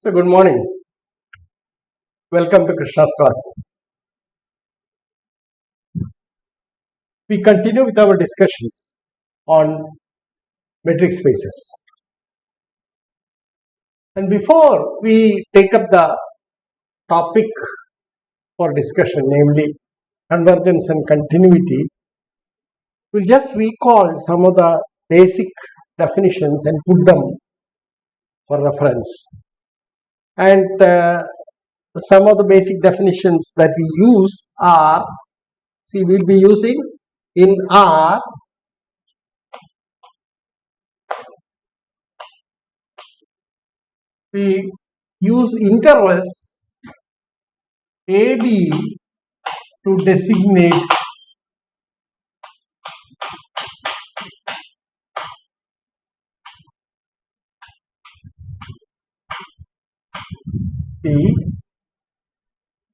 So, good morning. Welcome to Krishna's classroom. We continue with our discussions on metric spaces. And before we take up the topic for discussion, namely convergence and continuity, we'll just recall some of the basic definitions and put them for reference. And some of the basic definitions that we use are, we'll be using in R, we use intervals AB to designate P,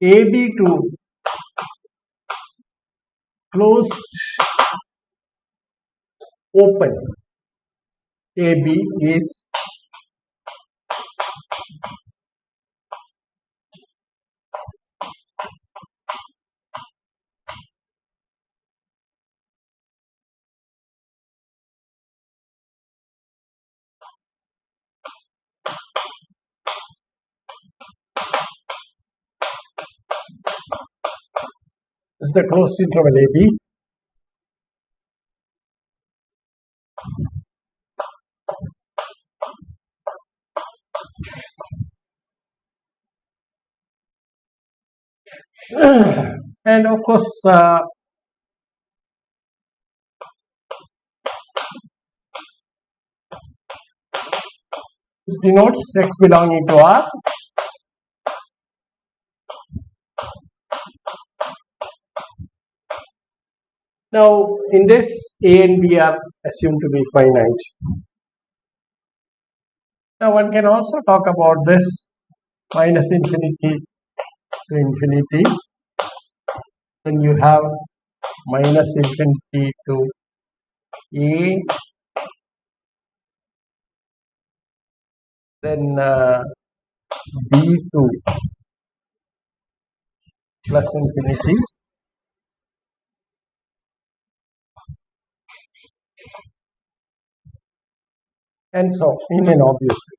AB to closed open. AB is the closed interval AB. And of course, this denotes X belonging to R. Now, in this, A and B are assumed to be finite. Now, one can also talk about this minus infinity to infinity. Then you have minus infinity to A, then B to plus infinity, and so in and obviously.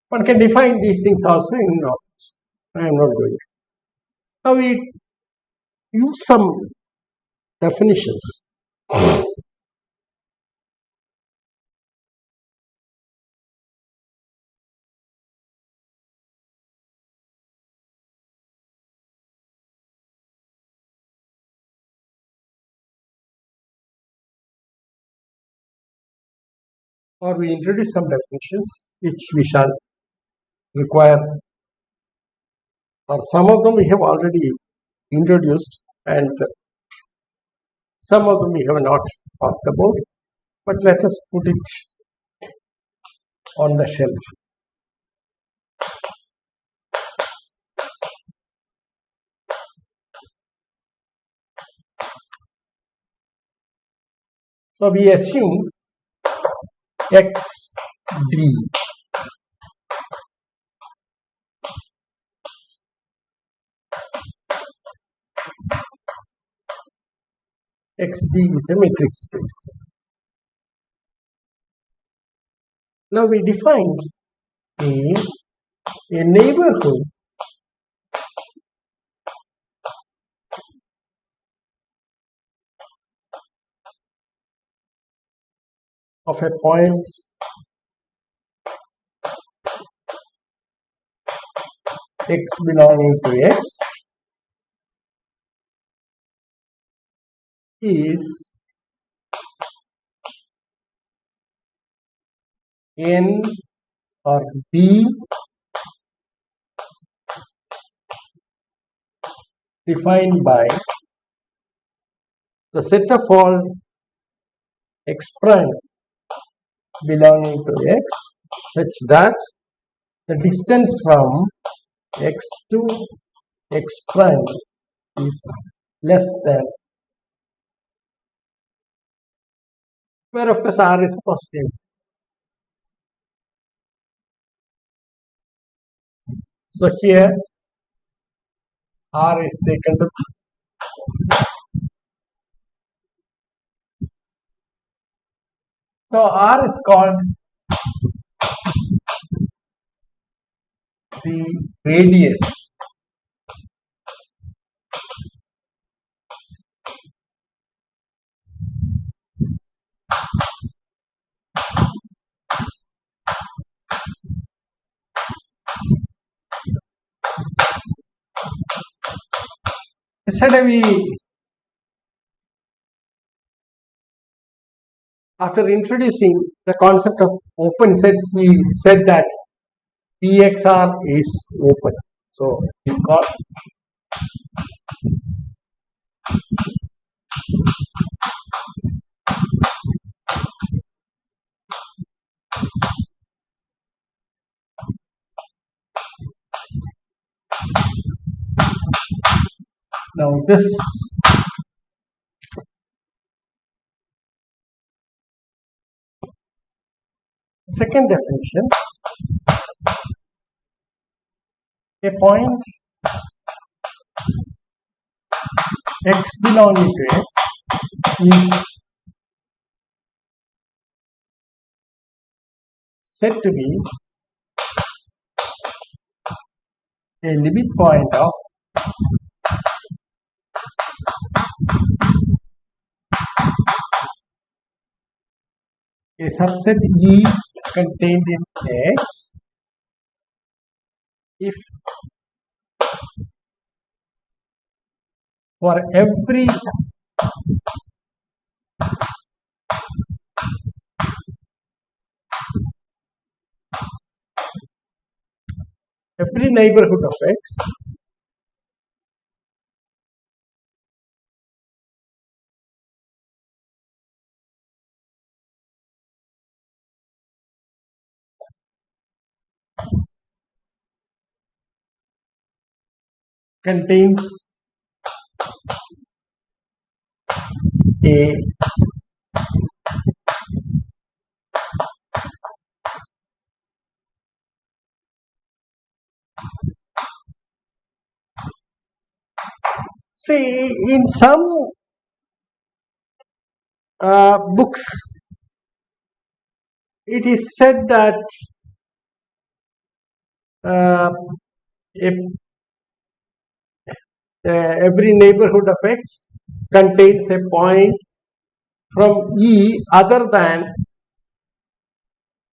One can define these things also in knowledge. I am not going. Now we use some definitions. Or we introduce some definitions which we shall require, or some of them we have already introduced and some of them we have not talked about, but let us put it on the shelf. So we assume XD XD is a metric space. Now we define a neighborhood of a point X belonging to X is N or B defined by the set of all X prime belonging to X such that the distance from X to X prime is less than, where of course R is positive. So here R is taken to, so R is called the radius yesterday after introducing the concept of open sets, we said that PXR is open. So we call now this second definition, a point x belonging to x is said to be a limit point of a subset E contained in X if for every neighborhood of X contains a see in some books it is said that if every neighborhood of X contains a point from E other than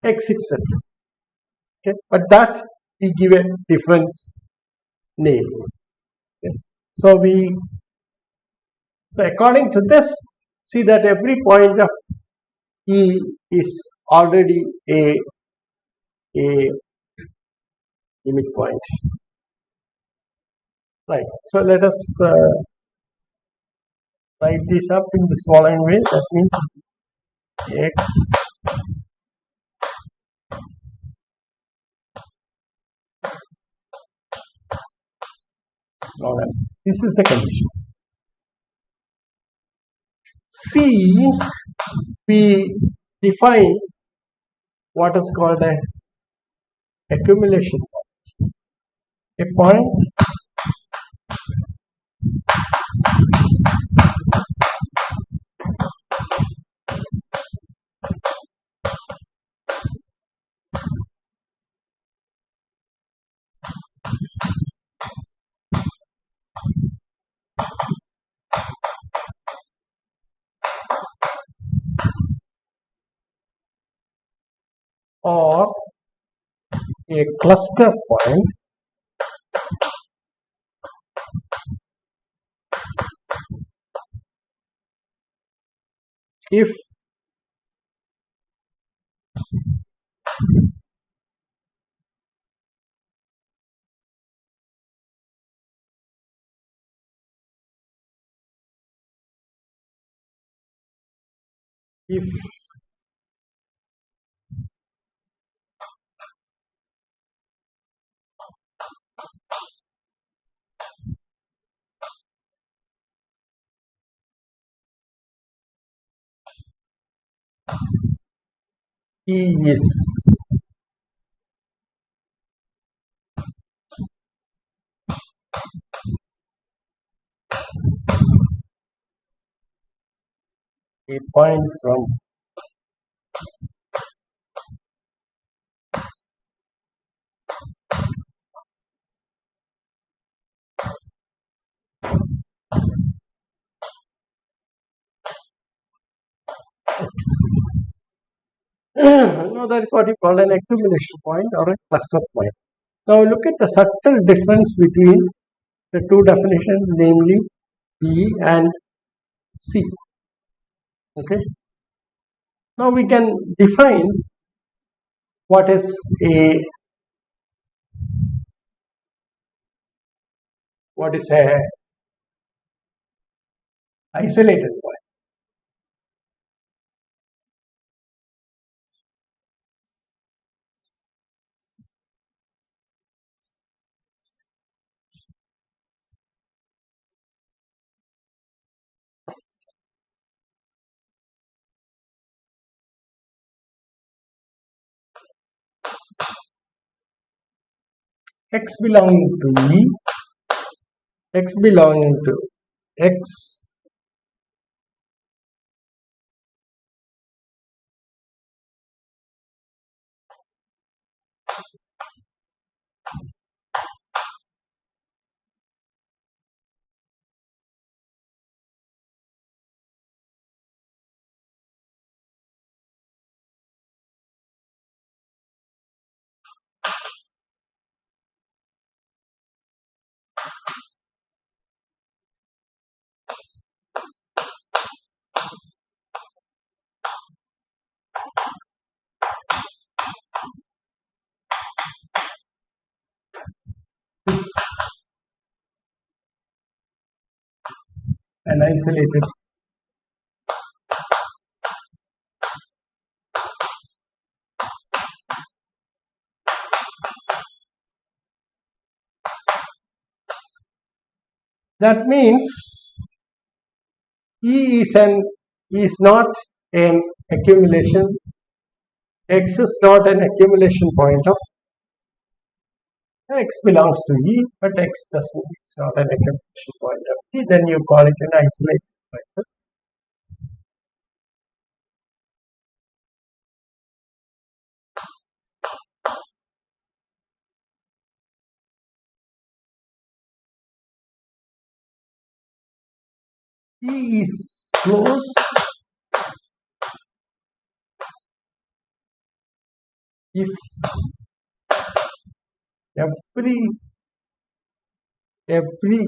X itself. Okay, but that we give a different name. Okay. So according to this, see that every point of E is already a limit point. Right. So let us write this up in the following way. That means X smaller. This is the condition. C, we define what is called a accumulation point. A point or a cluster point if E is a point from X. Now that is what you call an accumulation point or a cluster point. Now look at the subtle difference between the two definitions, namely E and C. Okay. Now we can define what is a isolated point. X belonging to E, X belonging to X, is an isolated that means E is not an accumulation. X is not an accumulation point of X belongs to E, but X doesn't. It's not an accumulation point of E. Then you call it an isolated point. E is closed if every every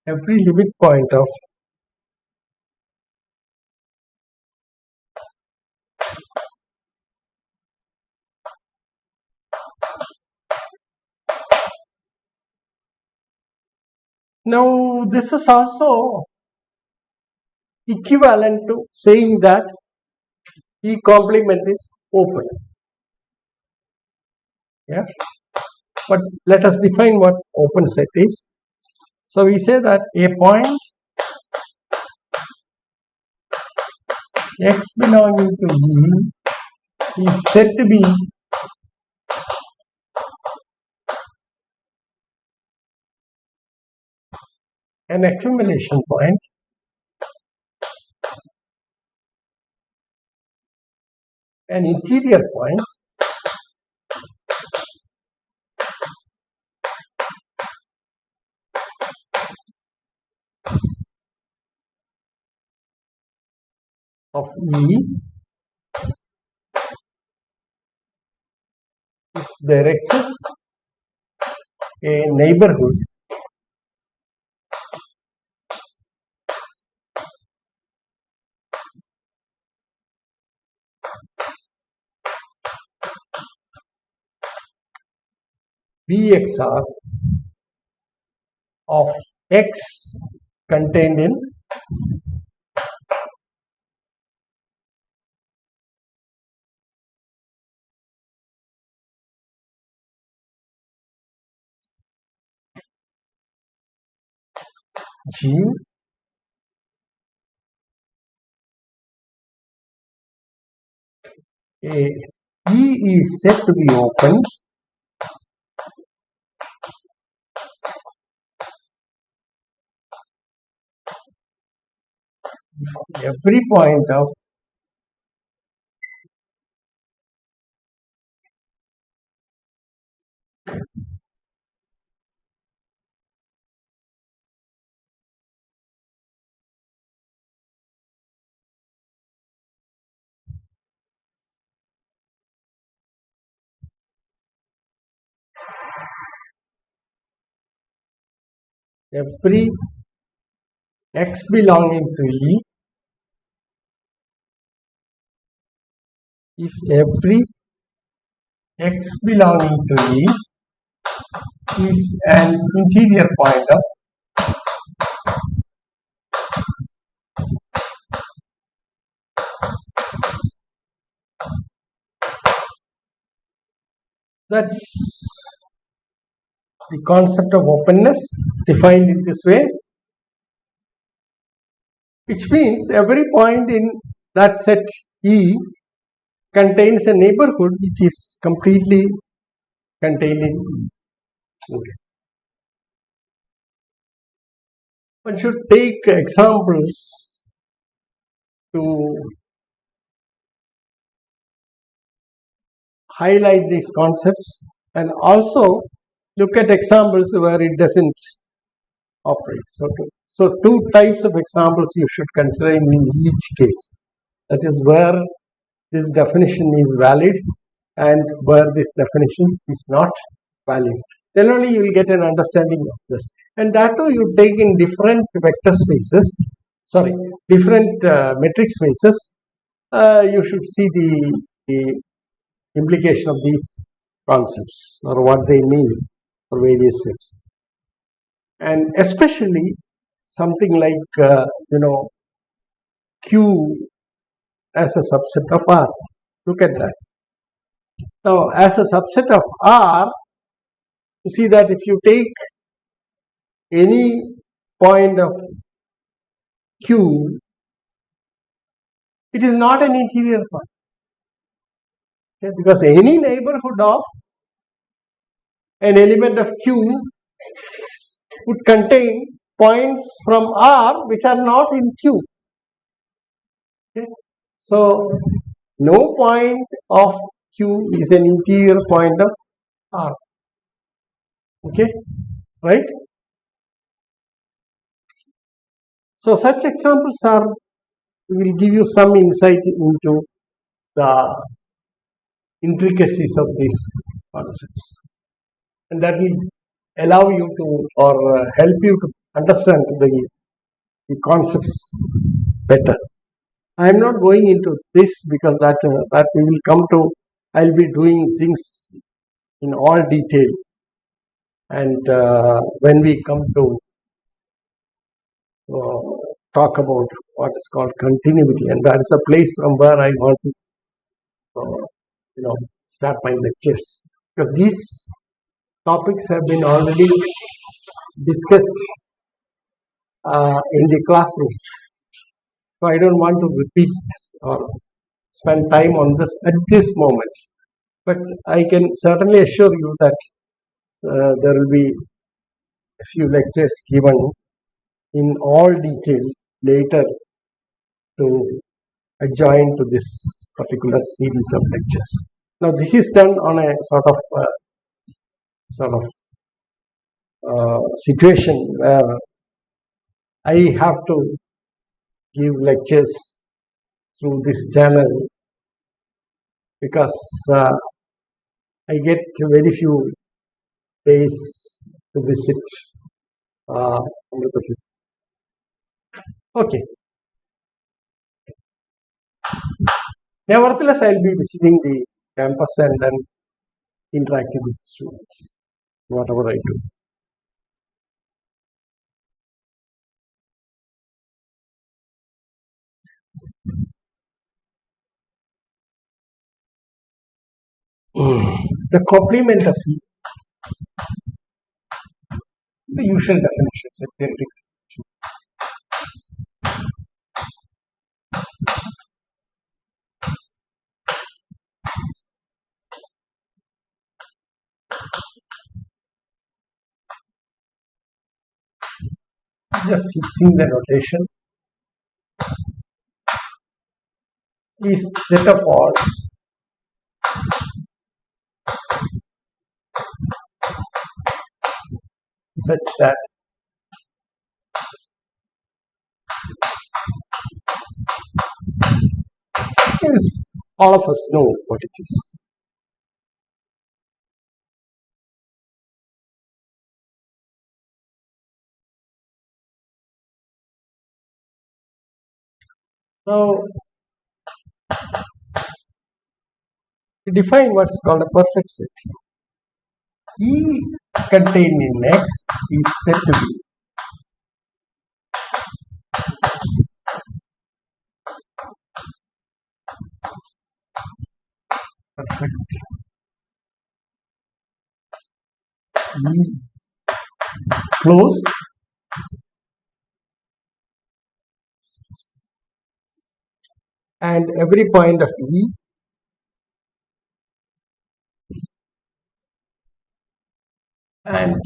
every limit point of now this is also equivalent to saying that E complement is open. Yeah, but let us define what open set is. So we say that a point X belonging to E is said to be an accumulation point an interior point of E if there exists a neighborhood BXR of X contained in G, A, E is said to be open if every point of every x belonging to E, if every x belonging to E is an interior point of that's the concept of openness defined in this way, which means every point in that set E contains a neighborhood which is completely contained in E. Okay. One should take examples to highlight these concepts and also look at examples where it doesn't operate. So two types of examples you should consider in each case. That is where this definition is valid and where this definition is not valid. Then only you will get an understanding of this. And that too you take in different vector spaces, different metric spaces. You should see the implication of these concepts or what they mean for various sets. And especially something like, Q as a subset of R. Look at that. Now, as a subset of R, you see that if you take any point of Q, it is not an interior point. Okay? Because any neighborhood of an element of Q would contain points from R which are not in Q. Okay? So, no point of Q is an interior point of R. Okay, right? So, such examples will give you some insight into the intricacies of these concepts, and that will allow you to or help you to understand the concepts better. I am not going into this because that we will come to. I will be doing things in all detail, and when we come to talk about what is called continuity, and that is a place from where I want to start my lectures, because these topics have been already discussed in the classroom. So I don't want to repeat this or spend time on this at this moment. But I can certainly assure you that there will be a few lectures given in all detail later to adjoin to this particular series of lectures. Now this is done on a sort of situation where I have to give lectures through this channel because I get very few days to visit Amritapuri. Okay. Nevertheless, I will be visiting the campus and then interacting with students, whatever I do. The complement of E. The usual definition is a theoretical Just fixing the rotation is set of all such that yes, all of us know what it is. Now, we define what is called a perfect set. E contained in X is said to be perfect. E is closed and every point of E and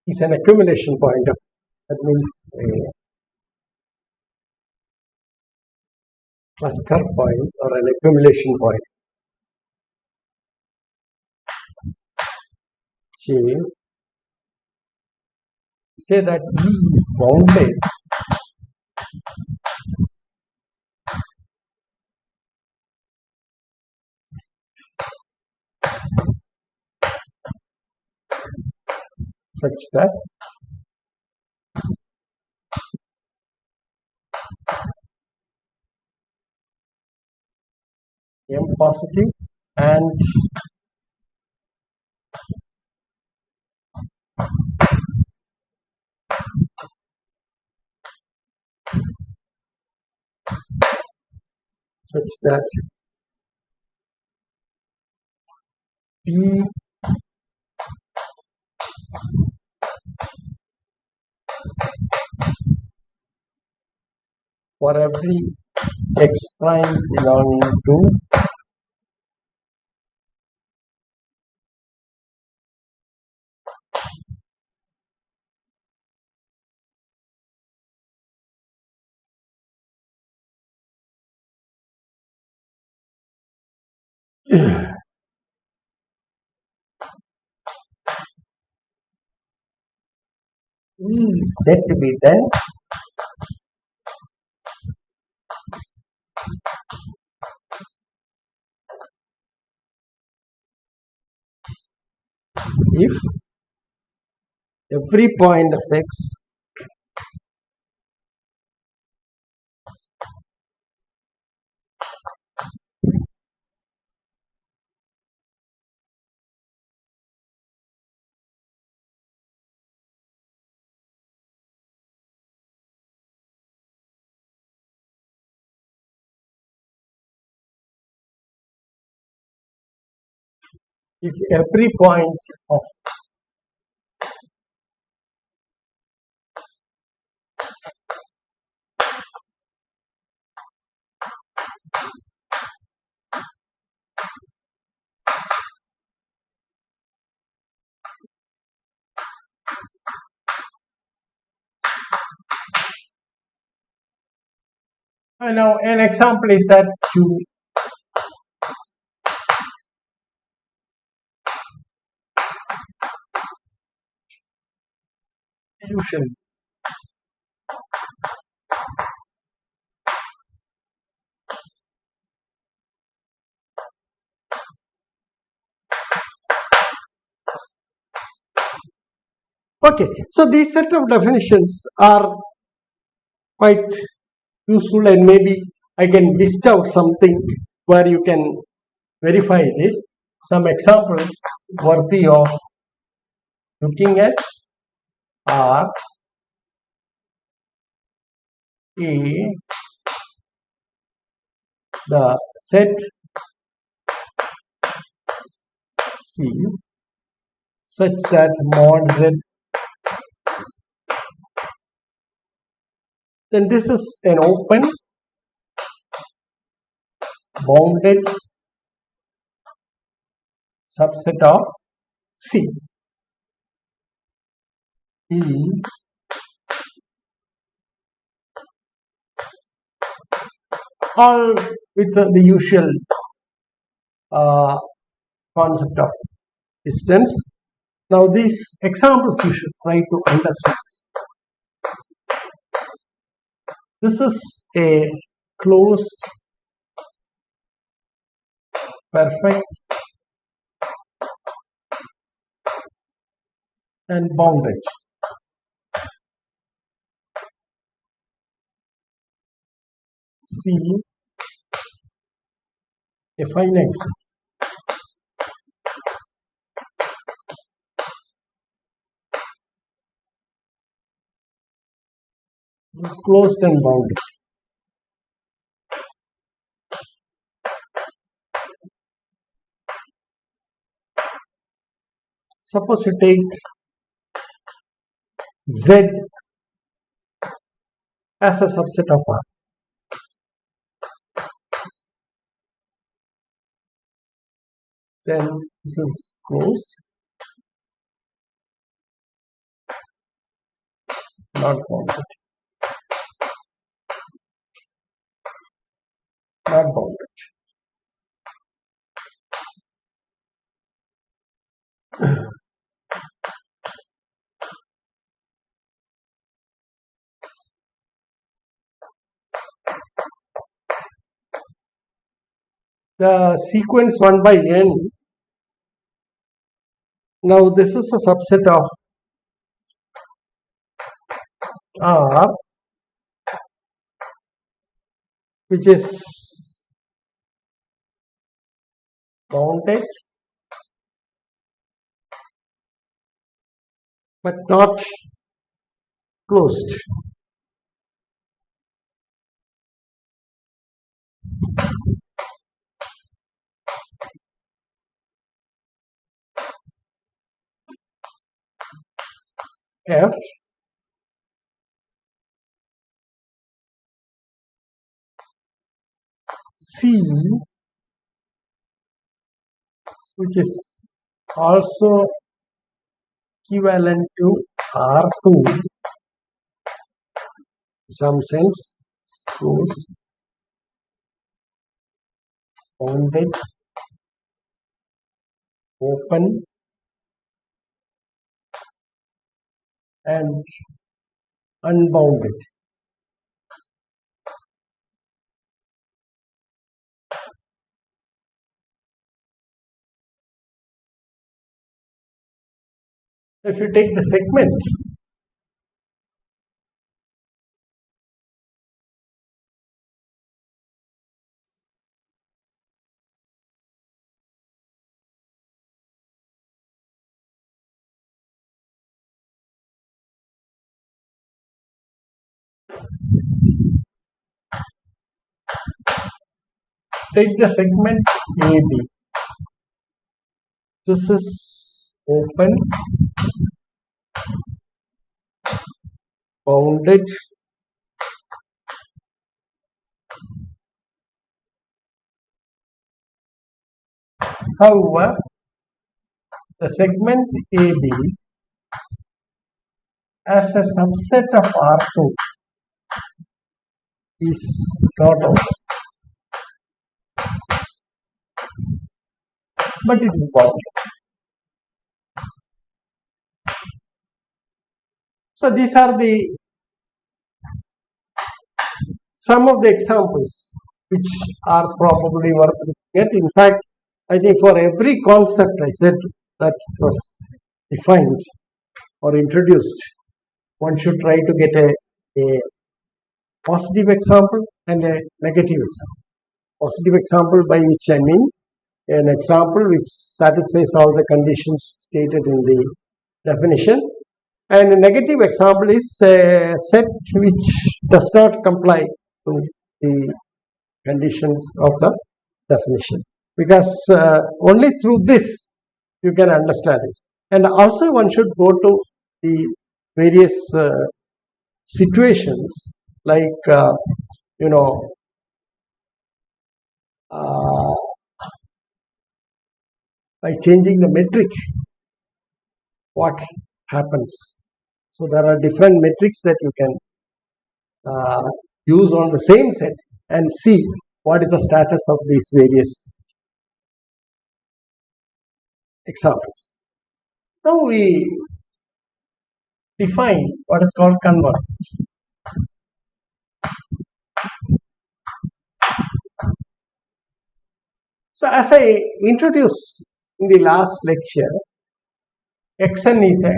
is an accumulation point of, that means a cluster point or an accumulation point. Say that E is bounded such that M positive and such that D for every X prime belonging to E is said to be dense if every point of X if every point of now an example is that Q solution Okay, so these set of definitions are quite useful, and maybe I can list out something where you can verify this. Some examples worthy of looking at are A, the set C such that mod Z, then this is an open bounded subset of C. E all with the usual concept of distance. Now these examples you should try to understand. This is a closed, perfect and bounded. C, a finite set. This is closed and bounded. Suppose you take Z as a subset of R. Then this is closed, not bounded. Not bounded. The sequence 1 by n, now this is a subset of R which is bounded but not closed. F C, which is also equivalent to R2 in some sense, is closed, bounded, open and unbounded. If you take the segment, AB. This is open, bounded, however, the segment AB as a subset of R2 is not open, but it is bounded. So these are the some of the examples which are probably worth looking at. In fact, I think for every concept I said that was defined, or introduced, one should try to get a positive example and a negative example. Positive example by which I mean an example which satisfies all the conditions stated in the definition, and a negative example is a set which does not comply to the conditions of the definition, because only through this you can understand it. And also one should go to the various situations, like you know, by changing the metric, what happens. So there are different metrics that you can use on the same set and see what is the status of these various examples. Now we define what is called convergence. So as I introduced in the last lecture, Xn is a,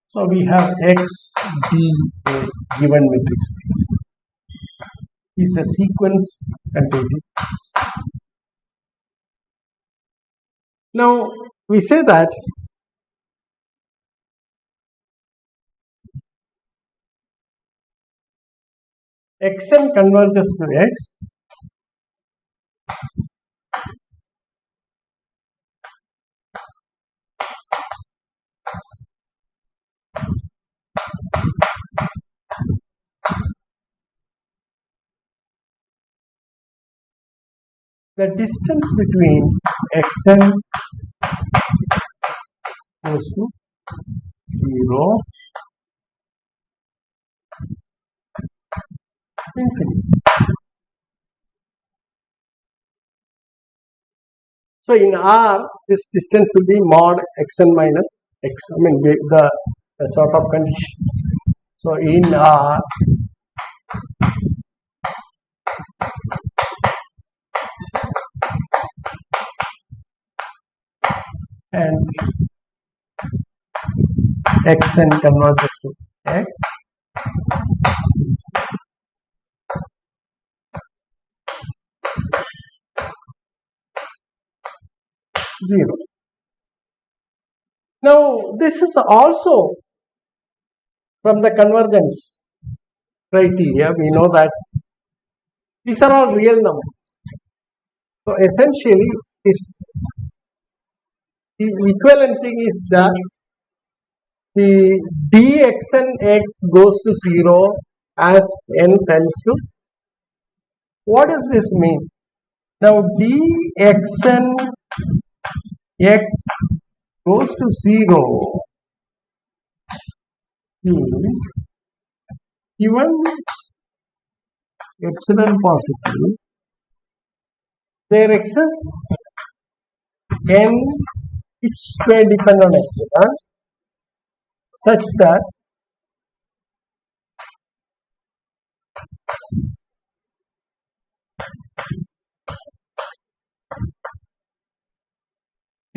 so we have X, D, a given metric space, is a sequence containing X. Now we say that Xn converges to X the distance between Xn goes to 0, infinity. So in R, this distance will be mod Xn minus X. I mean the sort of conditions. So in R, and Xn converges to X, 0. Now this is also from the convergence criteria. We know that these are all real numbers. So essentially, the equivalent thing is that the dxn x goes to 0 as n tends to. What does this mean? Now dxn x goes to 0 means given epsilon positive, there exists n which may depend on epsilon such that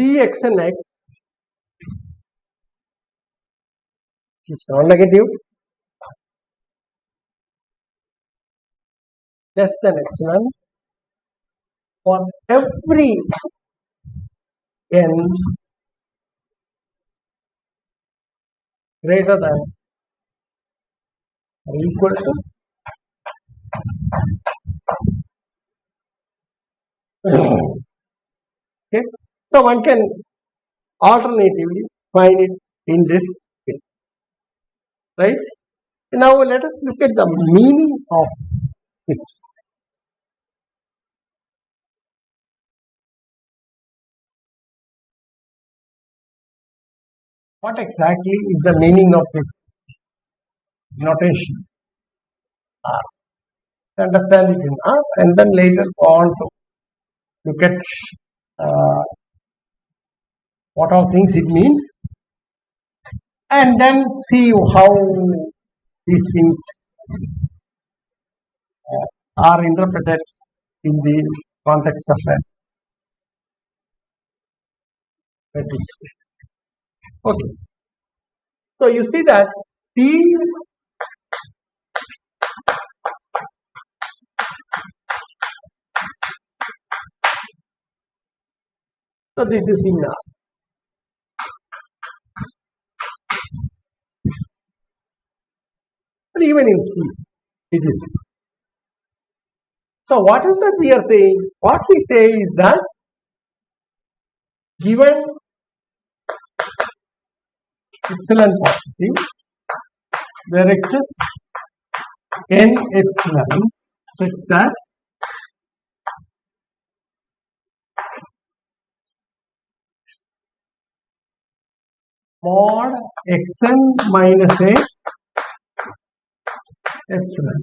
dxn x, which is non-negative, less than epsilon for every n greater than or equal to okay. So one can alternatively find it in this way, right? Now let us look at the meaning of this. What exactly is the meaning of this notation? Understand it in R and then later go on to look at what all things it means, and then see how these things are interpreted in the context of a metric space. Okay. So you see that T, so this is in R. But even in C, it is. So what is that we are saying? What we say is that given epsilon positive, there exists n epsilon such that mod xn minus x epsilon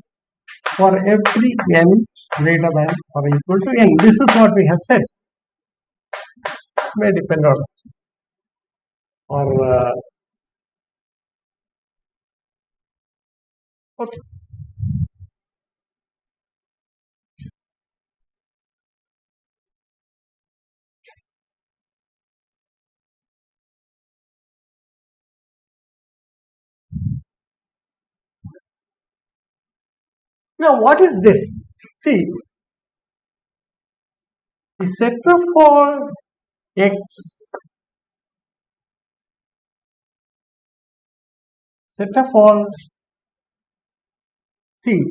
for every n greater than or equal to n. This is what we have said. May depend on or okay. Now what is this? See, the set of all x set of all see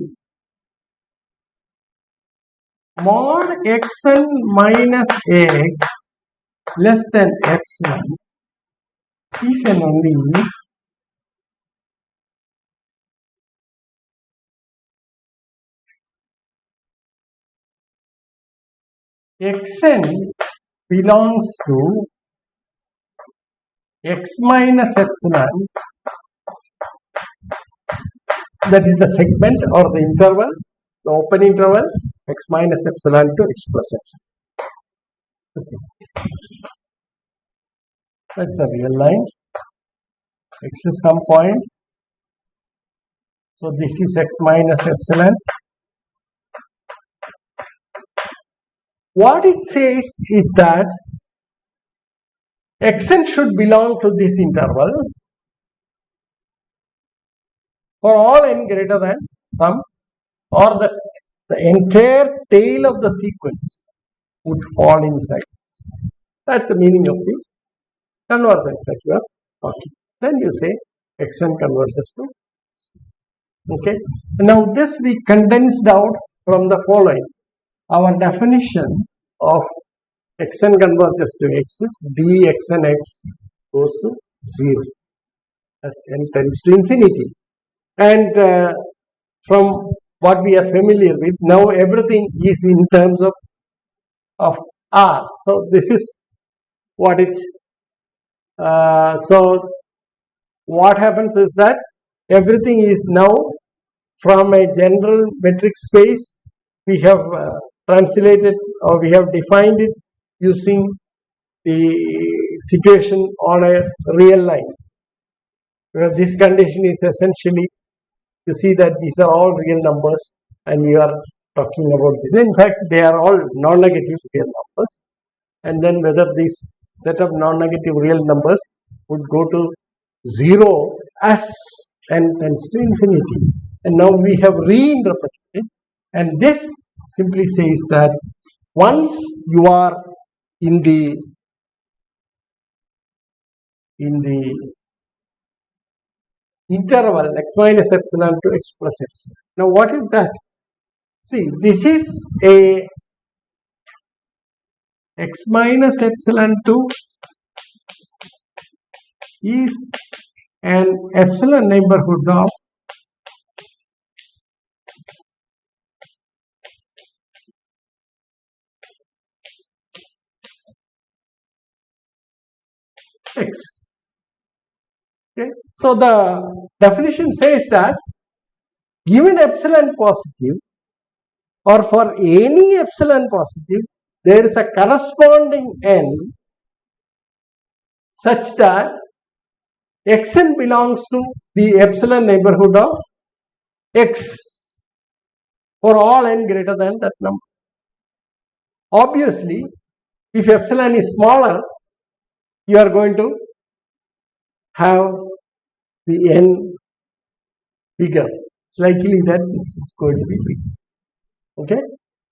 mod xn minus x less than epsilon if and only xn belongs to x minus epsilon, that is the segment or the interval, the open interval, x minus epsilon to x plus epsilon. This is that's a real line. X is some point. So this is x minus epsilon. What it says is that xn should belong to this interval for all n greater than some, or the entire tail of the sequence would fall inside this. That's the meaning of the convergence that you are talking. Then you say xn converges to x. Okay. Now this we condensed out from the following. Our definition of xn converges to x is dxn x goes to 0 as n tends to infinity. And from what we are familiar with, now everything is in terms of r. So this is what it. So what happens is that everything is now from a general metric space. We have translated or we have defined it using the situation on a real line, where this condition is essentially, you see that these are all real numbers and we are talking about this. In fact, they are all non-negative real numbers, and then whether this set of non-negative real numbers would go to 0 as n tends to infinity. And now we have reinterpreted it, and this simply says that once you are in the interval x minus epsilon to x plus epsilon. Now what is that? See, this is a x minus epsilon to is an epsilon neighborhood of x. Okay. So the definition says that given epsilon positive or for any epsilon positive, there is a corresponding n such that xn belongs to the epsilon neighborhood of x for all n greater than that number. Obviously, if epsilon is smaller, you are going to have the n bigger. It's likely that it's going to be big. Okay?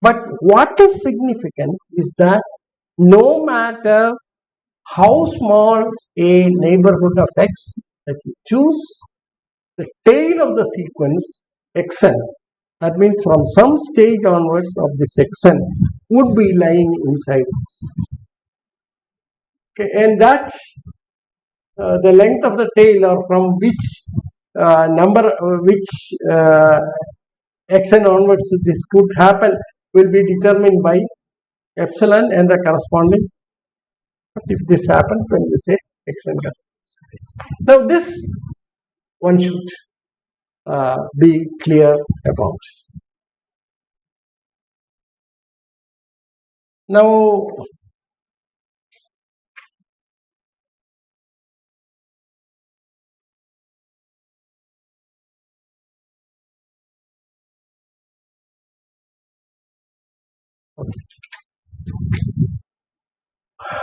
But what is significant is that no matter how small a neighborhood of x that you choose, the tail of the sequence xn, that means from some stage onwards of this xn, would be lying inside this. Okay, and that the length of the tail, or from which number, xn onwards this could happen, will be determined by epsilon and the corresponding. But if this happens, then you say xn. Now this one should be clear about. Now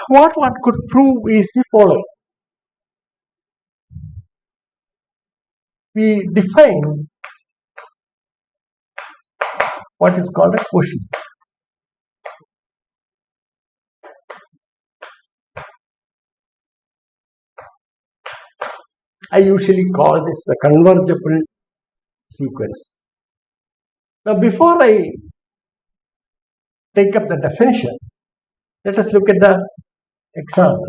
what one could prove is the following. We define what is called a quotient. I usually call this the convergible sequence. Now, before I take up the definition, let us look at the example.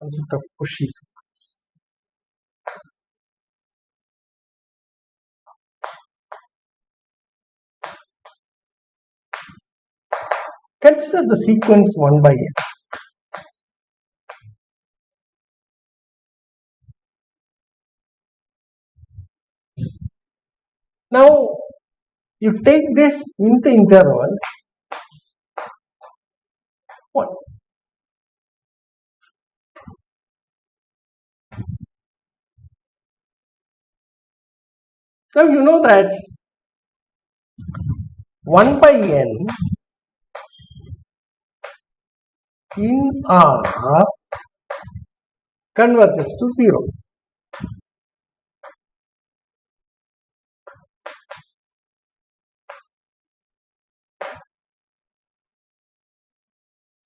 Concept of Cauchy sequence. Consider the sequence 1 by n. Now, you take this in the interval 1. Now, you know that 1 by n in R converges to 0.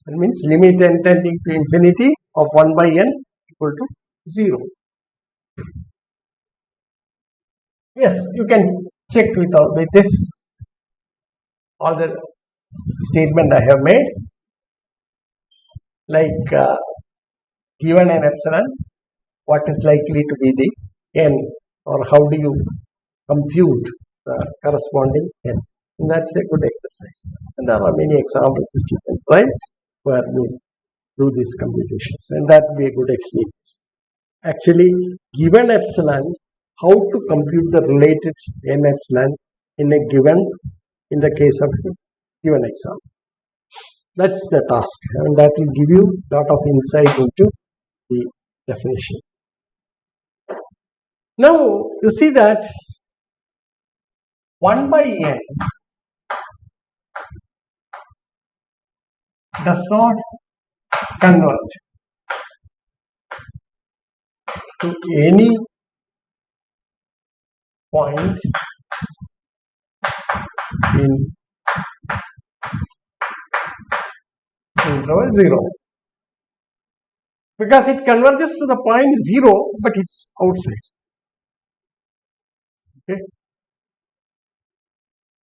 That means limit n tending to infinity of 1 by n equal to 0. Yes, you can check with this all the statement I have made, like given an epsilon, what is likely to be the n, or how do you compute the corresponding n. And that's a good exercise. And there are many examples which you can try where you do these computations, and that will be a good experience. Actually, given epsilon, how to compute the related n epsilon in a given, in the case of a given example. That's the task, and that will give you a lot of insight into the definition. Now, you see that 1 by n does not converge to any point in interval 0, because it converges to the point 0, but it's outside. Okay,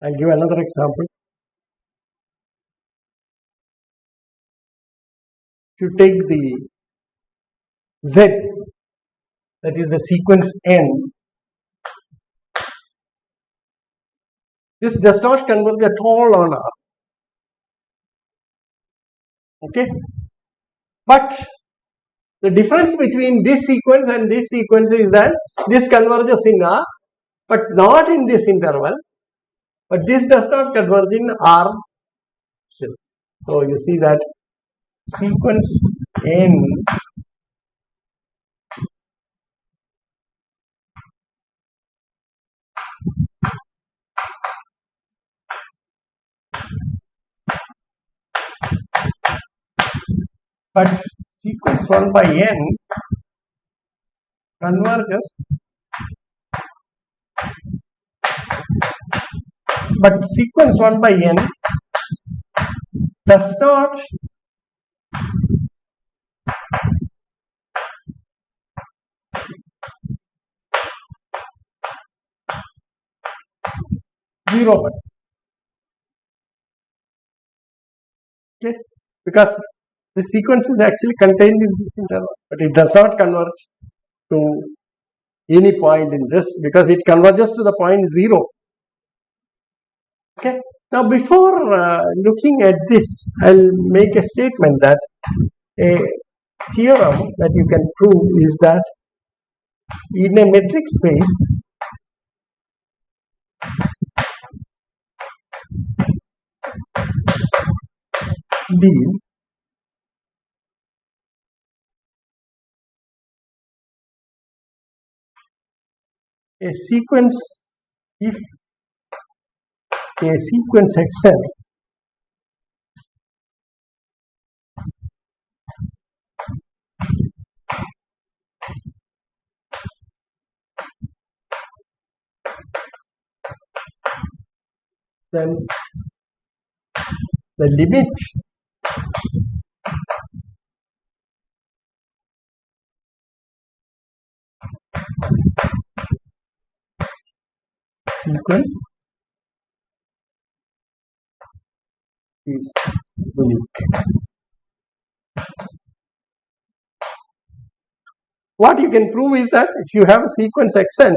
I'll give another example. If you take the Z, that is the sequence n, this does not converge at all on R. Okay, but the difference between this sequence and this sequence is that this converges in R, but not in this interval, but this does not converge in R still. So you see that sequence n but sequence 1 by n converges, but sequence 1 by n does not zero but. Okay, because the sequence is actually contained in this interval, but it does not converge to any point in this because it converges to the point 0. Okay. Now, before looking at this, I'll make a statement that a theorem that you can prove is that in a metric space, D, a sequence, if a sequence Xn then the limit sequence is unique. What you can prove is that if you have a sequence Xn,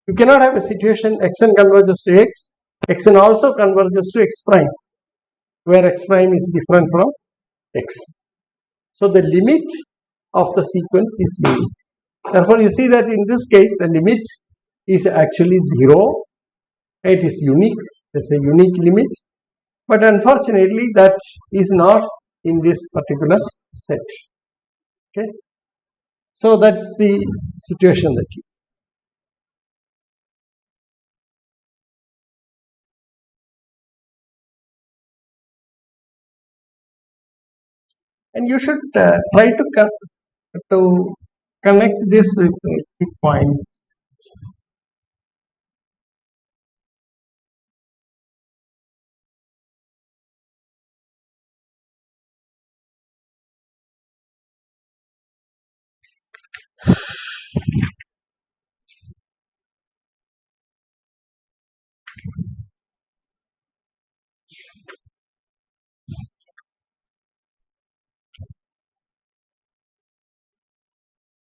you cannot have a situation Xn converges to X, Xn also converges to X prime, where X prime is different from X. So the limit of the sequence is unique. Therefore, you see that in this case, the limit is actually 0. It is unique. It's a unique limit. But unfortunately, that is not in this particular set. Okay. So that's the situation that you. And you should try to connect this with quick points.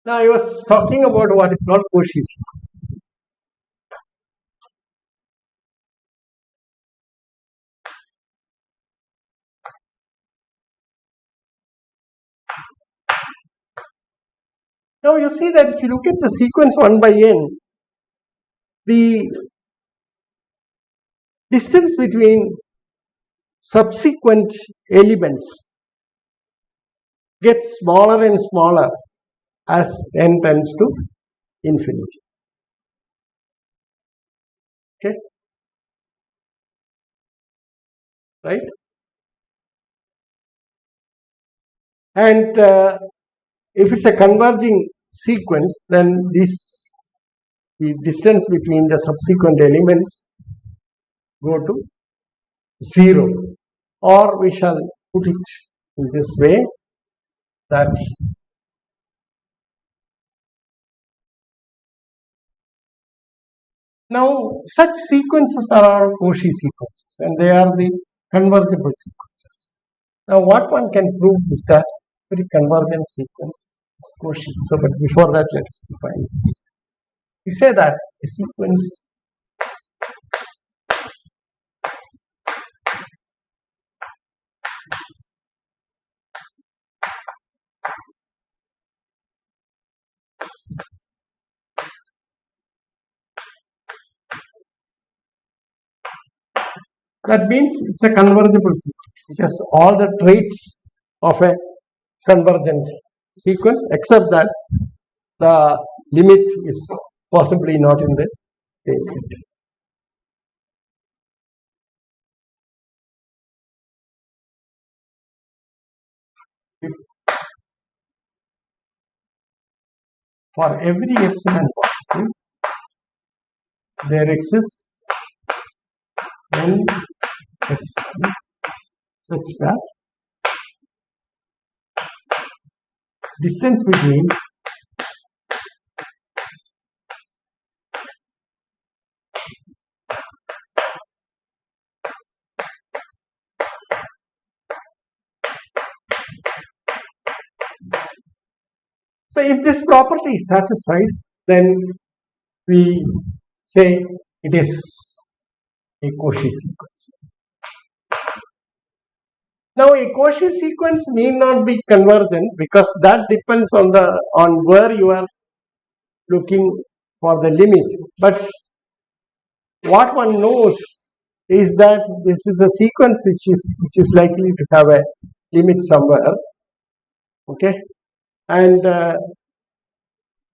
Now, I was talking about what is called Cauchy sequence. Now, you see that if you look at the sequence 1 by n, the distance between subsequent elements gets smaller and smaller as n tends to infinity. Okay, right? And if it's a converging sequence, then the distance between the subsequent elements go to 0, or we shall put it in this way that now such sequences are Cauchy sequences and they are the convergible sequences. Now what one can prove is that every convergent sequence is Cauchy. So but before that, let us define this. We say that a sequence that means it's a convergible sequence. It has all the traits of a convergent sequence except that the limit is possibly not in the same set. if for every epsilon positive there exists n epsilon such that distance between so if this property is satisfied, then we say it is a Cauchy sequence. Now a Cauchy sequence need not be convergent because that depends on where you are looking for the limit. But what one knows is that this is a sequence which is likely to have a limit somewhere. Okay, and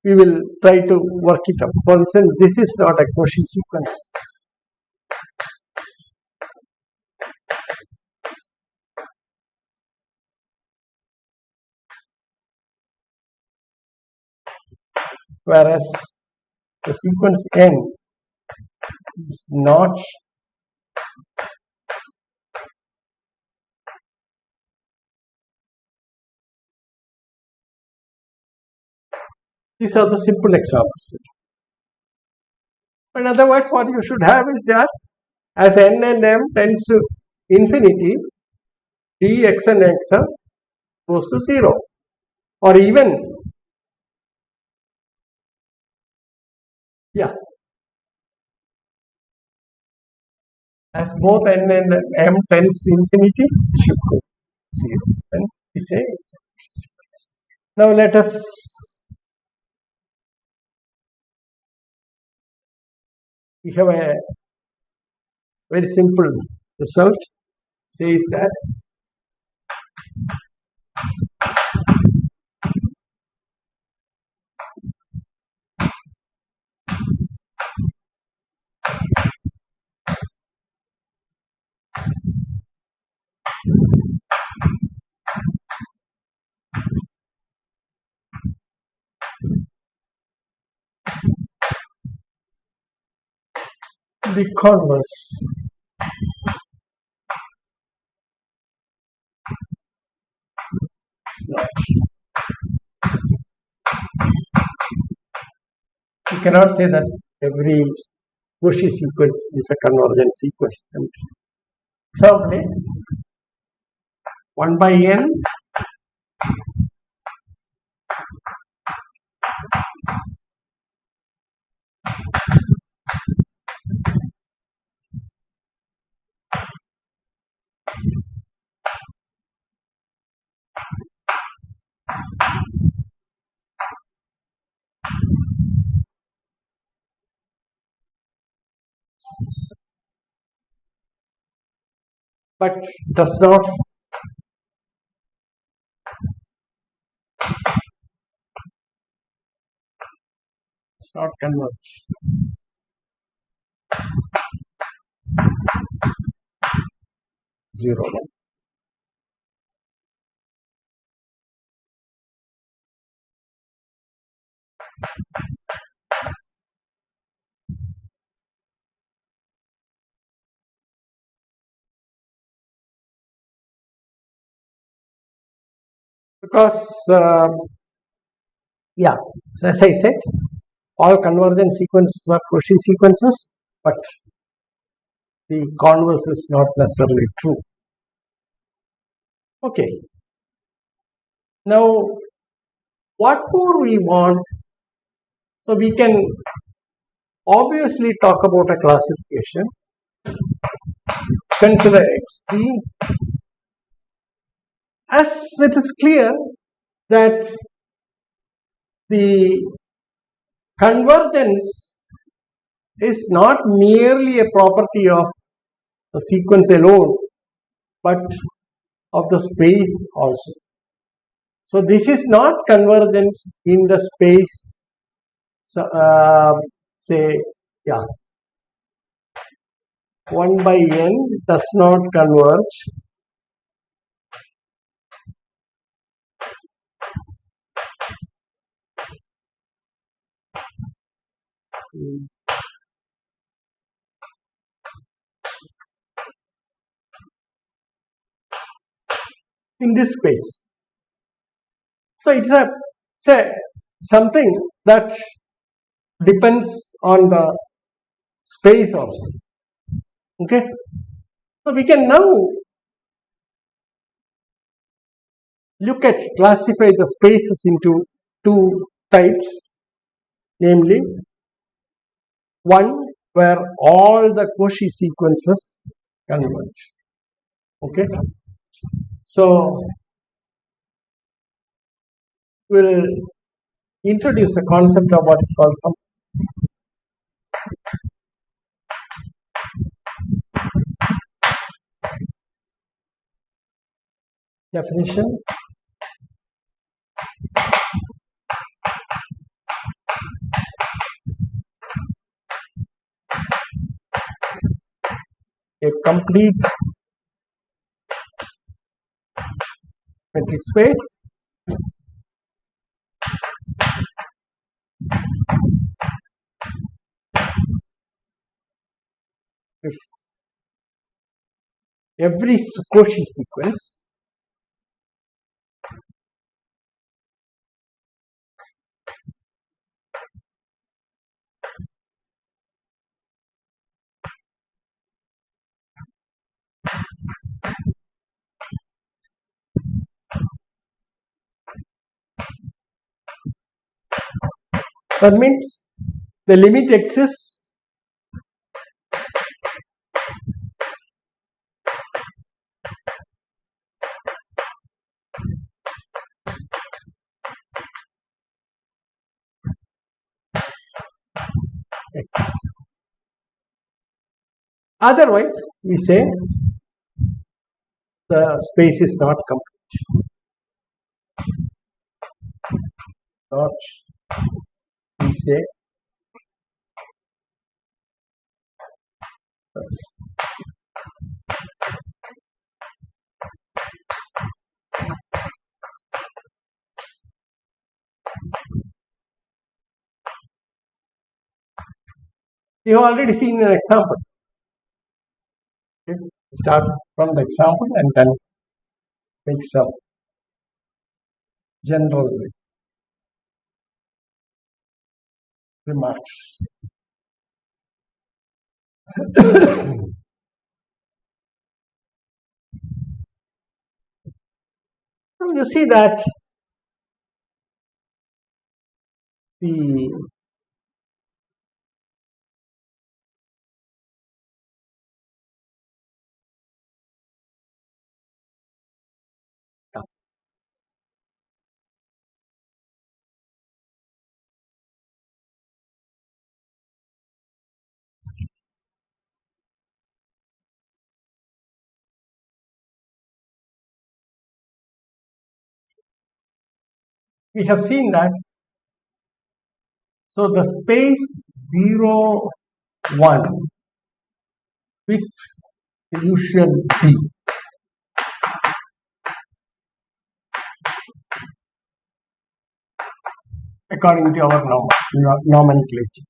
we will try to work it out. For instance, this is not a Cauchy sequence. Whereas the sequence n is not these are the simple examples. In other words, what you should have is that as n and m tends to infinity, dx and xm goes to 0, or even as both n and m tends to infinity, it should go to 0. Then we say it's a sequence. Now let us we have a very simple result. Says that the converse is not. You cannot say that every Cauchy sequence is a convergent sequence. And example is 1 by n but does not converge. Zero. Because so as I said, all convergent sequences are Cauchy sequences, but the converse is not necessarily true. Okay. Now, what more we want? So we can obviously talk about a classification. Consider XT. As it is clear that the convergence is not merely a property of the sequence alone, but of the space also. So this is not convergent in the space, say 1 by n does not converge in this space. So it's something that depends on the space also. Okay. So we can now classify the spaces into two types, namely one where all the Cauchy sequences converge. Okay. So we'll introduce the concept of what is called definition. A complete metric space if every Cauchy sequence that means the limit exists x. Otherwise, we say the space is not complete. Not we say you have already seen an example. Okay. Start from the example and then make some general remarks. You see that the we have seen that. So the space 0, 1 with the usual D according to our nomenclature.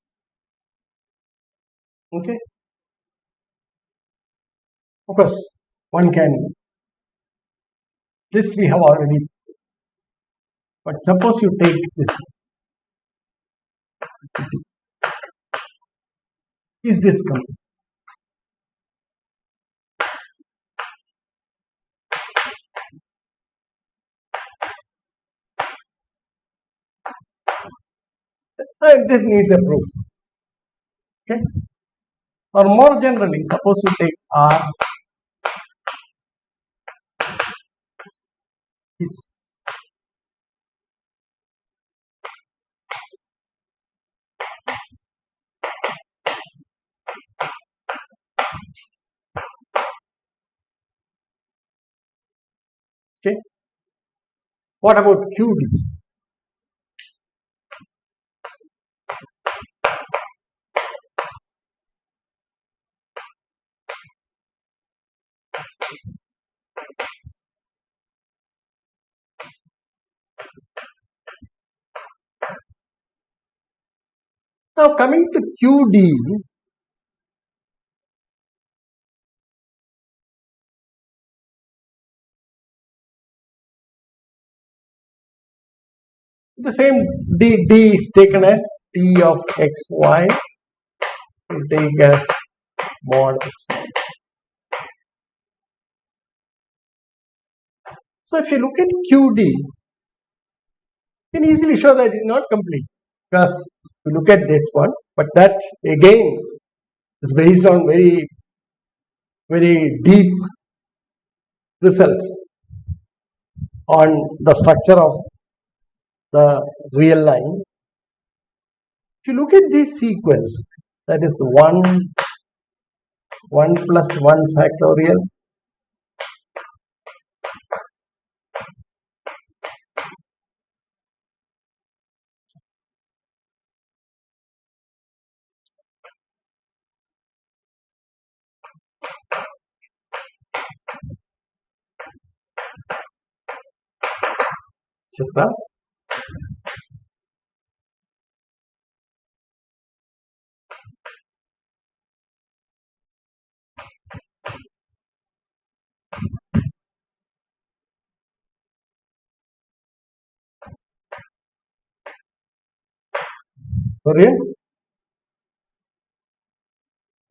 Okay. Of course, one can, this we have already, but suppose you take this. Is this complete? This needs a proof. Okay. Or more generally, suppose you take R is okay. What about QD? Now coming to QD, the same D is taken as T of xy, we take as mod xy. So if you look at QD, you can easily show that it is not complete, because you look at this one, but that again is based on very deep results on the structure of the real line. If you look at this sequence, that is 1 plus 1 factorial, etc. Korean,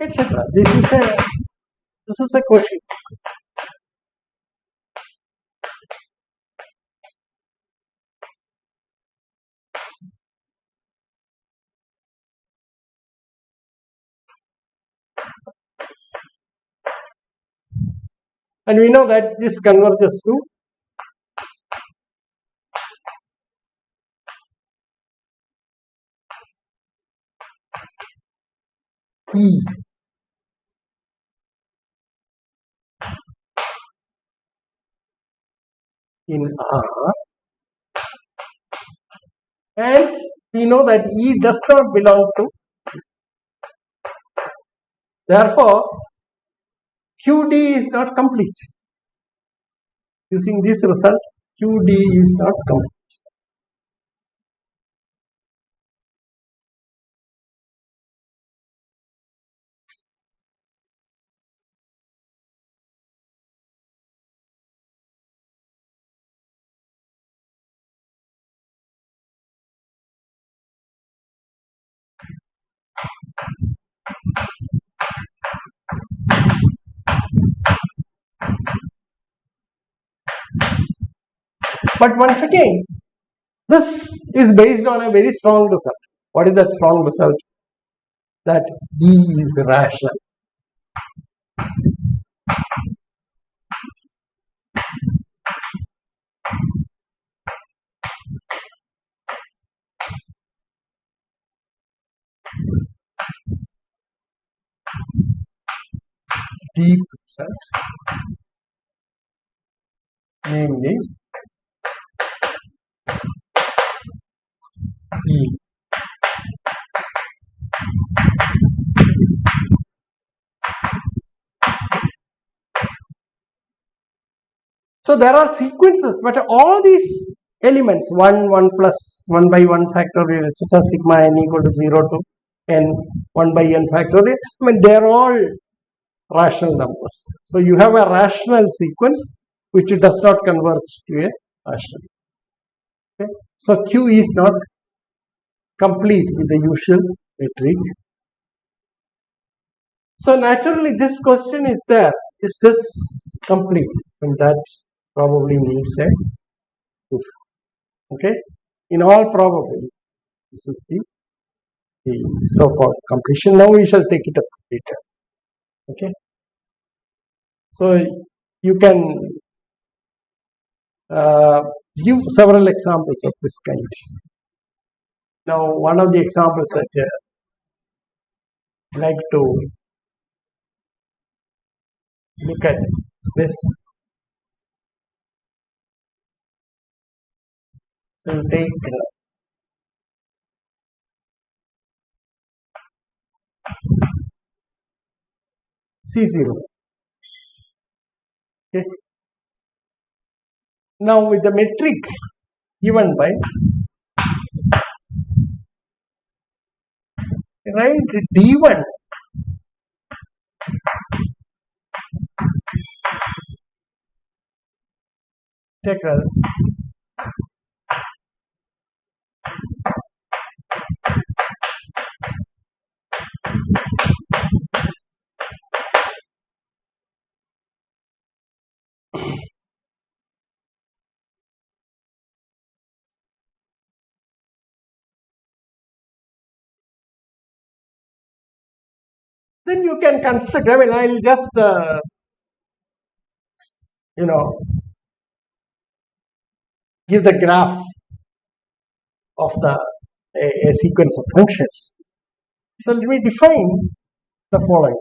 etc. This is a Cauchy sequence. And we know that this converges to E in R, and we know that E does not belong to, therefore QD is not complete. Using this result, QD is not complete. But once again, this is based on a very strong result. What is that strong result? That E is rational. Deep result, namely E. So there are sequences, but all these elements 1 plus 1 by 1 factorial, etc., sigma n equal to 0 to n 1 by n factorial, I mean they are all rational numbers. So you have a rational sequence which does not converge to a rational. Okay? So Q is not complete with the usual metric. So naturally this question is there, is this complete? And that probably needs a proof. Okay, in all probability this is the so-called completion. Now we shall take it up later. Okay, so you can give several examples of this kind. Now one of the examples that I like to look at is this. So you take C0. Okay. Now with the metric given by write d1 integral then you can construct. I mean, I'll just give the graph of a sequence of functions. So let me define the following.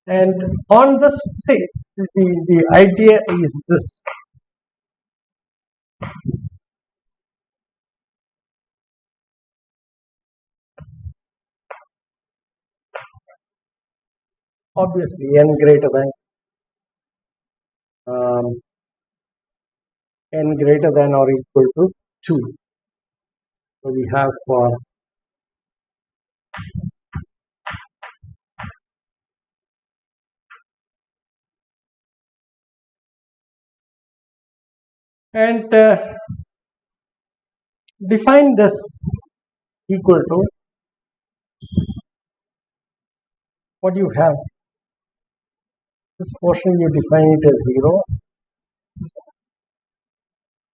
And on this, say, the idea is this. Obviously, n greater than or equal to 2. So we have for and define this equal to what you have. This portion you define it as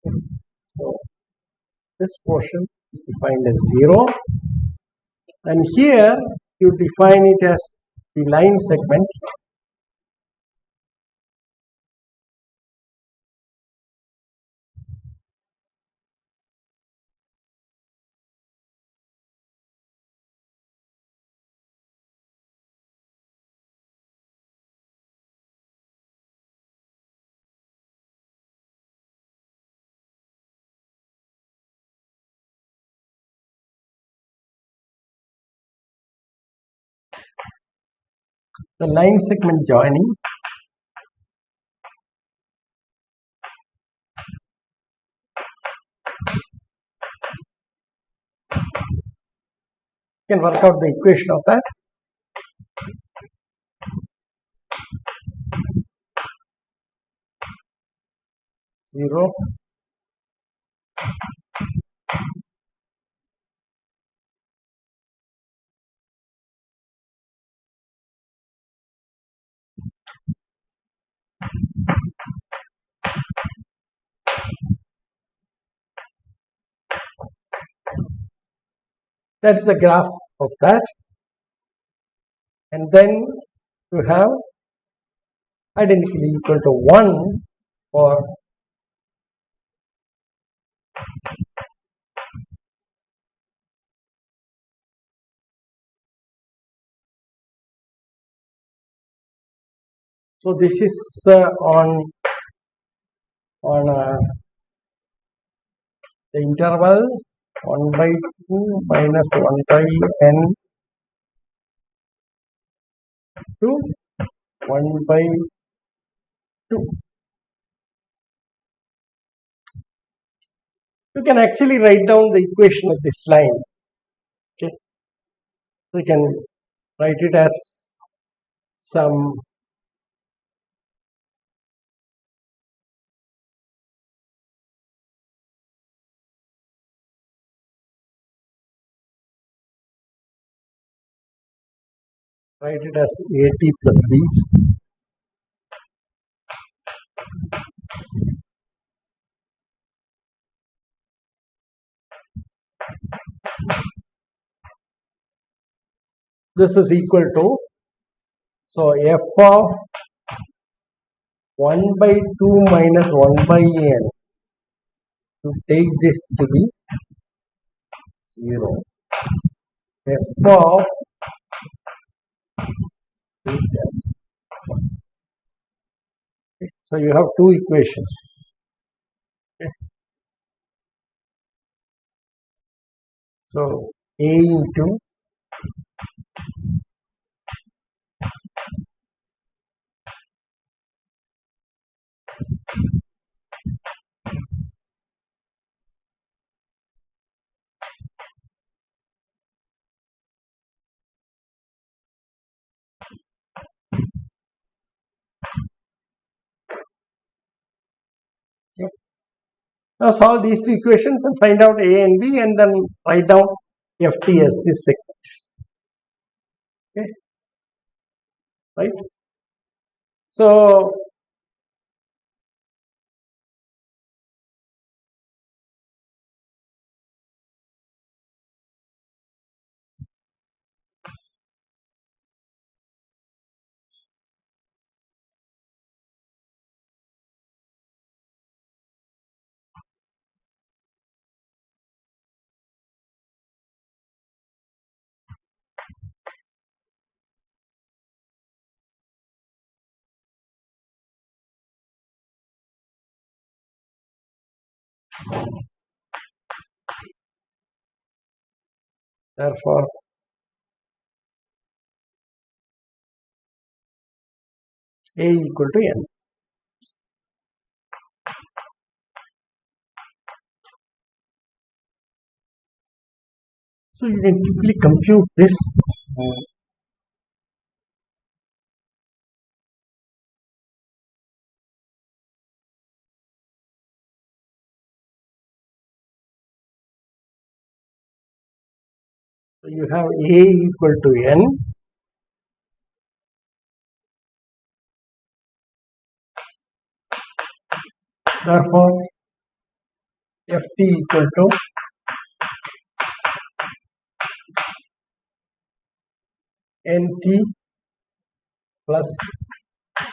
0. So this portion is defined as 0, and here you define it as the line segment the line segment joining you can work out the equation of that. Zero that's the graph of that, and then you have identically equal to 1 for so this is on the interval 1 by 2 minus 1 by n to 1 by 2. You can actually write down the equation of this line. Okay, you can write it as some write it as AT plus B This is equal to, so f of 1 by 2 minus 1 by n, to take this to be 0. F of 2 plus. Okay. So you have two equations. Okay. So A into okay. Now solve these two equations and find out A and B, and then write down Ft as this segment. Okay, right? So therefore A equal to n. So you can quickly compute this. So you have A equal to n. Therefore, Ft equal to Nt plus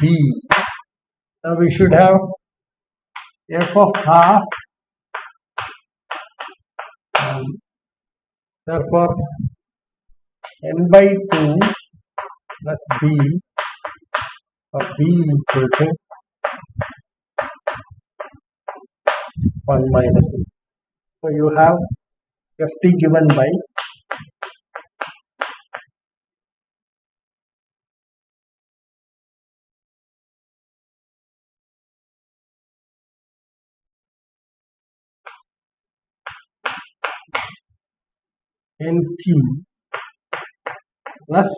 B. Now we should have f of half, therefore n by 2 plus B, or B equal to 1 minus n. So you have Ft given by Nt plus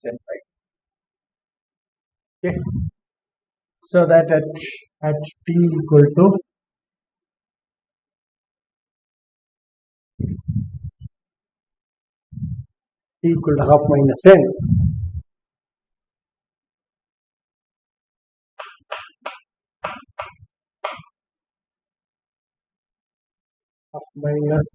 n by. Okay, so that at t equal to half minus n, half minus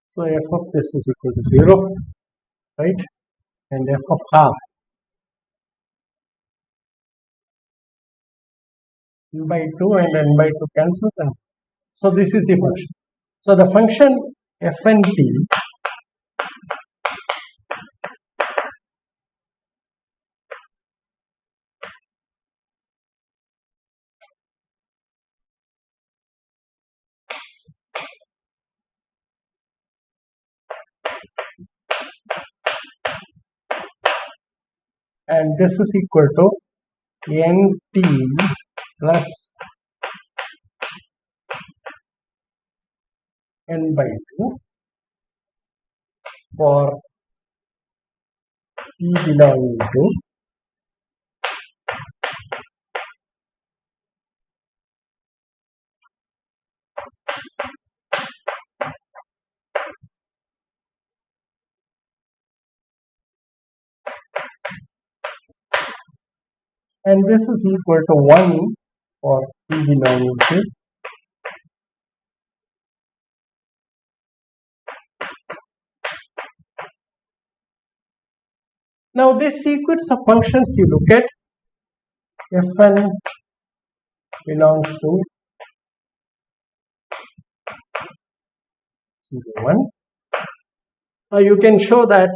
so f of this is equal to 0, right? And f of half n by 2 and n by 2 cancels, and so this is the function. So the function f and t and this is equal to Nt plus n by 2 for t belonging to and this is equal to 1 for t belonging to. Now this sequence of functions you look at, fn belongs to 0, 1. Now you can show that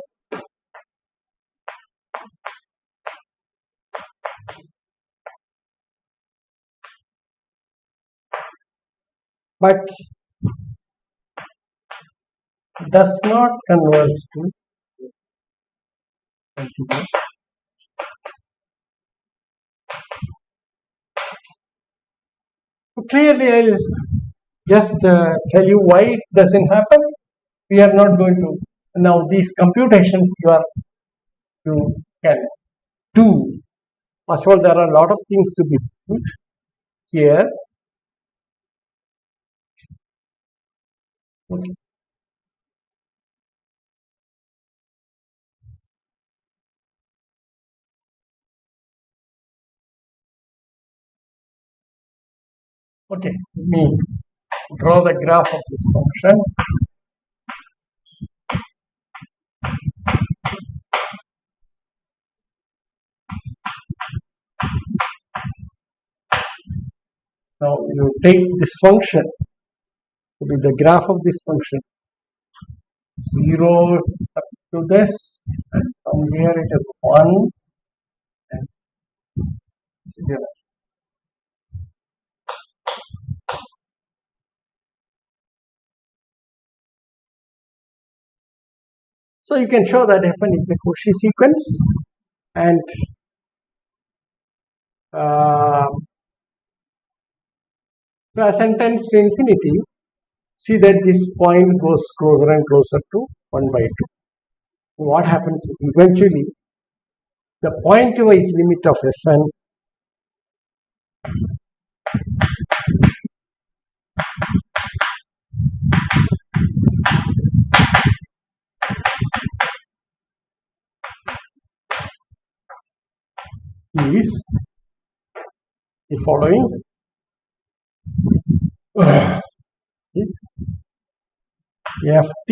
but does not converge to continuous. Clearly, I'll just tell you why it doesn't happen. We are not going to now these computations you can do. First of all, there are a lot of things to be put here. Okay. Okay, let me draw the graph of this function. Now you take this function to be the graph of this function 0 up to this, and from here it is 1 and 0. So you can show that Fn is a Cauchy sequence, and so as n tends to infinity, see that this point goes closer and closer to 1 by 2. What happens is eventually the pointwise limit of Fn is the following. Is ft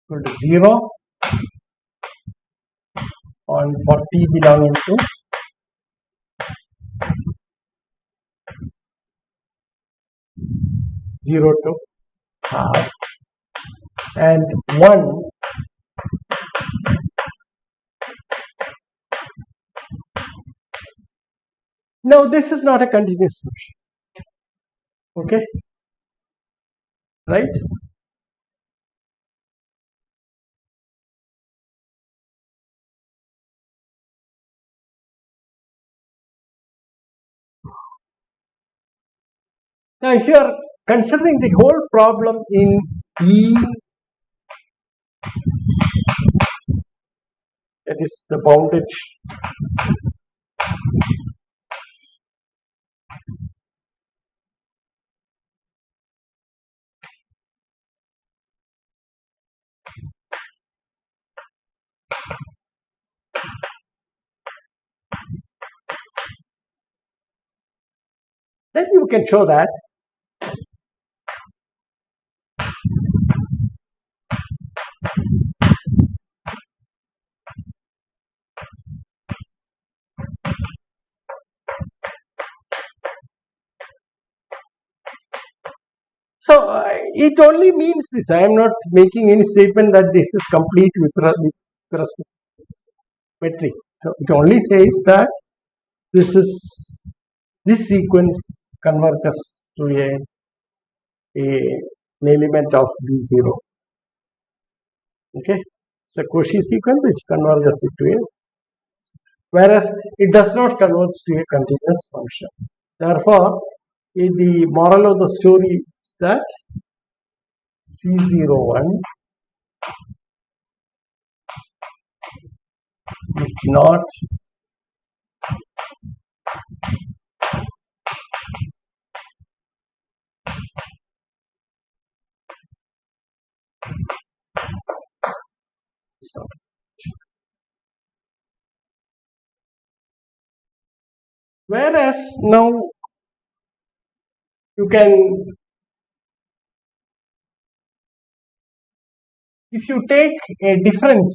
equal to 0 on for t belonging to zero to half, and 1 now this is not a continuous function, okay, right? Now if you are considering the whole problem in E, that is the bounded then you can show that so it only means this. I am not making any statement that this is complete with respect to this metric. So it only says that this sequence converges to an element of B0. Okay, it's a Cauchy sequence which converges it to a, whereas it does not converge to a continuous function. Therefore, the moral of the story is that C01 is not So, whereas now you can, if you take a different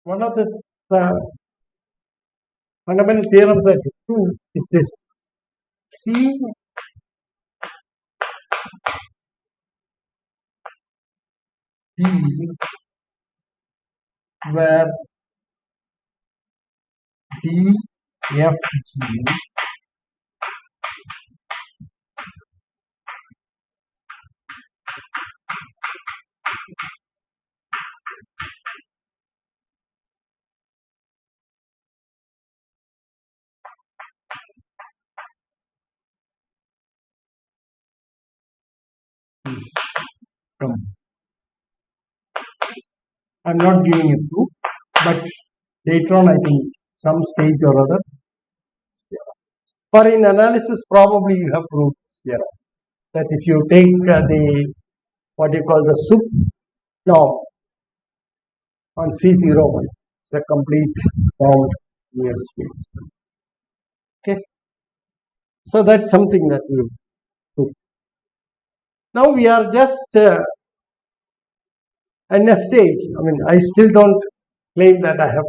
one of the fundamental theorems that you prove is this: C D, where D, F, G is come. I'm not giving a proof, but later on, I think some stage or other. For in analysis, probably you have proved this theorem that if you take the what you call the sup norm on C01, it's a complete bound near space. Okay, so that's something that we do. Now we are just in a stage. I mean, I still don't claim that I have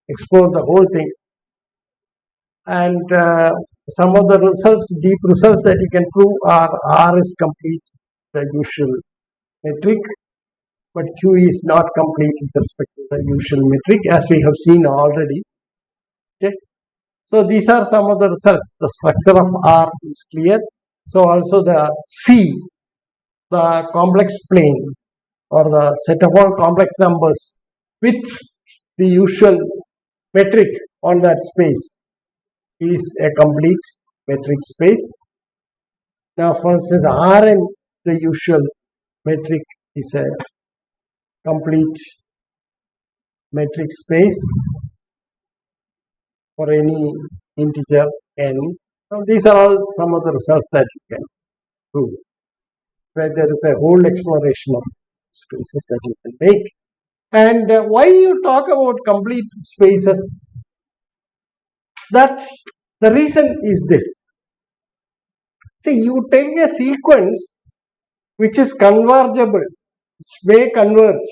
explored the whole thing, and some of the results, deep results that you can prove are R is complete, the usual metric, but Q is not complete with respect to the usual metric, as we have seen already. Okay, so these are some of the results. The structure of R is clear. So also the C, the complex plane or the set of all complex numbers with the usual metric on that space is a complete metric space. Now, for instance, Rn, the usual metric, is a complete metric space for any integer n. Now, these are all some of the results that you can prove, where there is a whole exploration of spaces that you can make. And why you talk about complete spaces? That the reason is this. See, you take a sequence which is convergible, which may converge,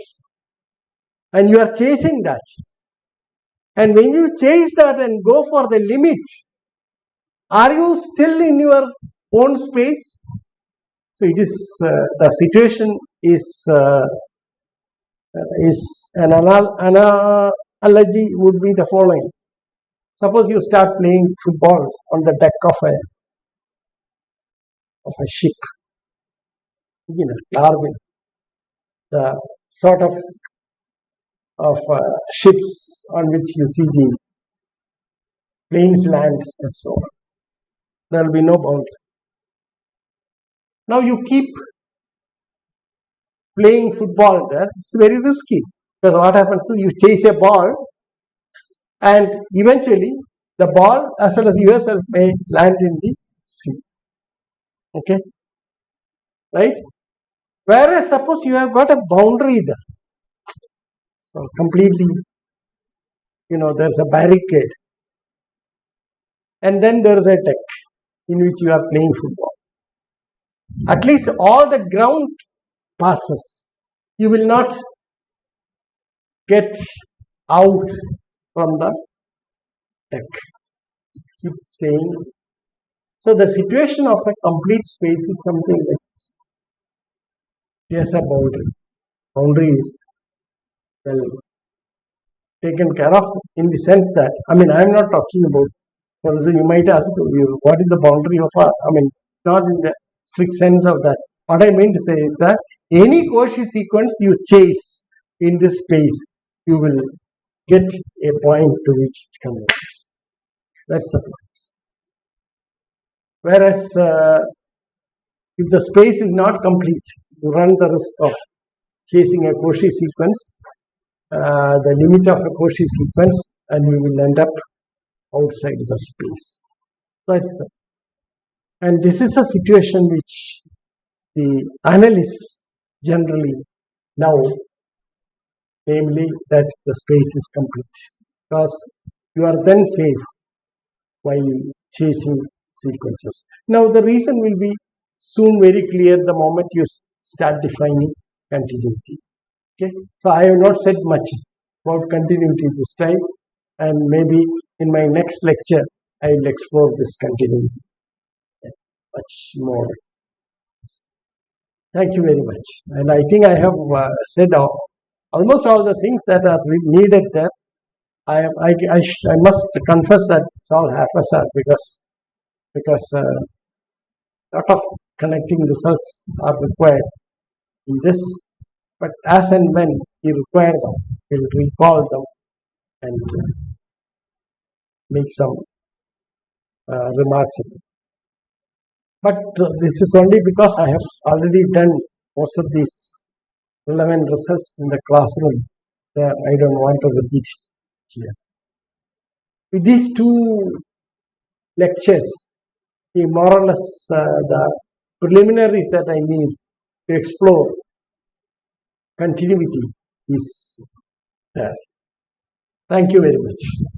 and you are chasing that. And when you chase that and go for the limit, are you still in your own space? So it is the situation is an analogy would be the following. Suppose you start playing football on the deck of a ship, large, the sort of ships on which you see the planes land and so on. There will be no boundary. Now you keep playing football there. It's very risky, because what happens is you chase a ball, and eventually the ball as well as yourself may land in the sea. Okay, right? Whereas suppose you have got a boundary there, so completely, there's a barricade, and then there is a deck in which you are playing football. At least all the ground passes. You will not get out from the deck. Keep saying. So the situation of a complete space is something like this. There's a boundary. Boundary is well taken care of in the sense that, I'm not talking about, for example, you might ask, what is the boundary of not in the strict sense of that. What I mean to say is that any Cauchy sequence you chase in this space, you will get a point to which it converges. That's the point. Whereas if the space is not complete, you run the risk of chasing a Cauchy sequence the limit of a Cauchy sequence, and you will end up outside the space. And this is a situation which the analysts generally know, namely that the space is complete, because you are then safe while chasing sequences. Now the reason will be soon very clear the moment you start defining continuity. Okay, so I have not said much about continuity this time, and maybe in my next lecture I will explore this continuity much more. Thank you very much. And I think I have said almost all the things that are needed there. I must confess that it's all half-assed because a lot of connecting results are required in this. But as and when you require them, we'll recall them and make some remarks. But this is only because I have already done most of these relevant results in the classroom. There, I don't want to repeat it here. With these two lectures, more or less the preliminaries that I need to explore continuity is there. Thank you very much.